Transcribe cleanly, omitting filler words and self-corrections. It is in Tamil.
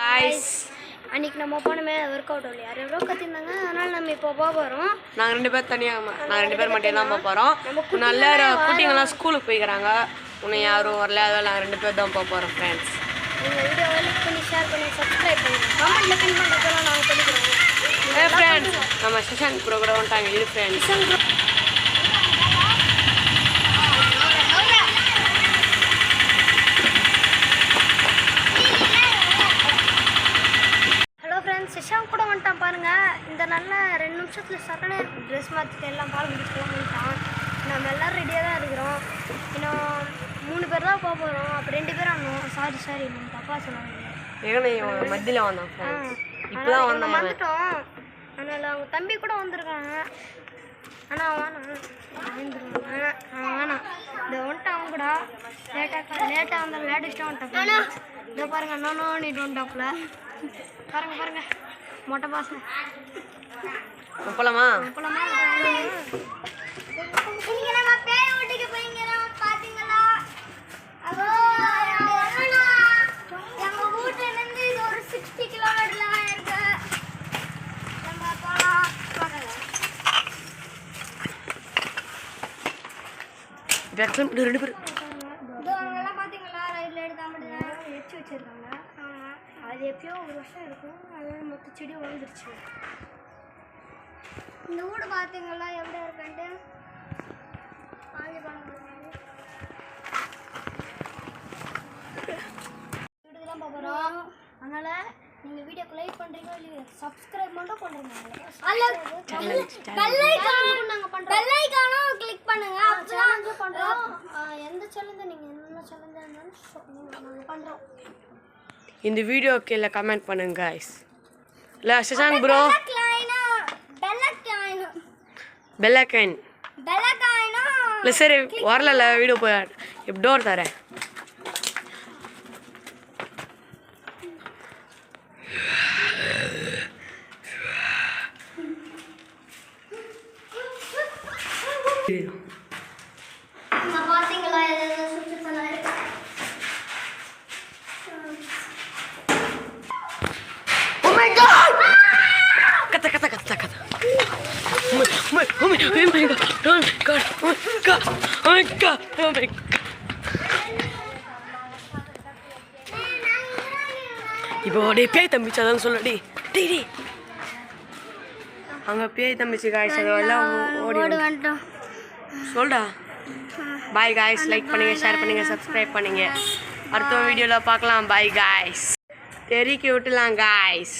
गाइस அன்னைக்கு நம்ம போனமே வொர்க் அவுட் இல்லையா எவ்வளோ கத்திருந்தாங்க அதனால நம்ம இப்போ போகிறோம். நாங்கள் ரெண்டு பேர் தனியாக நாங்கள் ரெண்டு பேர் மட்டும் தான் போகிறோம். நல்ல குட்டிங்கெல்லாம் ஸ்கூலுக்கு போய்க்கிறாங்க. இன்னும் யாரும் வரல, அதெல்லாம் நாங்கள் ரெண்டு பேர் தான் போகிறோம். ஃப்ரெண்ட்ஸ் இந்த வீடியோவை லைக் பண்ணி ஷேர் பண்ணி சப்ஸ்கிரைப் பண்ணுங்கள். கமெண்ட்டில் பின் பண்ணுறதெல்லாம் நாங்கள் பண்ணிக்கிறோம். ஃப்ரெண்ட்ஸ் நம்ம செஷன் ப்ரோ கூட வந்துட்டாங்க. இது ஃப்ரெண்ட்ஸ் சிஷாங் கூட வந்துட்டான் பாருங்கள். இந்த நல்ல 2 நிமிஷத்தில் சரண ட்ரெஸ் மாற்றிட்டு எல்லாம் பால் முடிச்சுலாம் வந்துட்டான். நம்ம எல்லோரும் ரெடியாக தான் இருக்கிறோம். இன்னும் 3 பேர் தான் போக போகிறோம். அப்போ 2 பேர் ஆகணும். சாரி நம்ம தப்பா சொன்னாங்க. மத்தியில் வந்தோம். இப்போ தான் வந்துட்டோம். அதனால் அவங்க தம்பி கூட வந்திருக்காங்க. ஆனால் வேணாம் இந்த வந்துட்டான் கூட லேட்டாக வந்தாலும் லேட்டஸ்ட்டாக வந்துட்டான். இதை பாருங்கள் நானும் நீட்டு வந்துட்டாப்புல பாருங்க மொட்டை பாசம் போலாமா ரெண்டு பேர் வச்சிருக்காங்க. அது எப்பயோ ஒரு வருஷம் இருக்கும். அதனால மொத்த செடி வளர்ந்துருச்சு. இந்த வீடு பார்த்தீங்களா எப்படி இருக்குன்ட்டு வீட்டுக்கு தான் போகிறோம். அதனால் நீங்கள் வீடியோக்கு லைக் பண்ணுறீங்க இல்லையா சப்ஸ்கிரைப் மட்டும் பண்ணுறீங்க. கிளிக் பண்ணுங்க. சேலஞ்சு பண்ணுறோம். எந்த சேலஞ்சு நீங்கள் என்ன சேலஞ்சாக இருந்தாலும் நாங்கள் பண்ணுறோம். இந்த வீடியோ கீழே கமெண்ட் பண்ணுங்க गाइस. ல சஷாங்க் ப்ரோ பெல்லக்கைன் இல்லை சரி வரல வீடியோ போய் இப்போ டோர் தரேன். இப்போ பேய் தம்பிச்சு அதான் சொல்லடி டேய் அங்கே பேய் தம்பிச்சு காய்ஸ் அதெல்லாம் ஓடி வந்துட்டோம். சொல்டா பாய் காய்ஸ். லைக் பண்ணுங்க, ஷேர் பண்ணுங்க, சப்ஸ்கிரைப் பண்ணுங்க. அடுத்த வீடியோவில் பார்க்கலாம். Bye guys. தெறிக்கி விட்டுலாம் காய்ஸ்.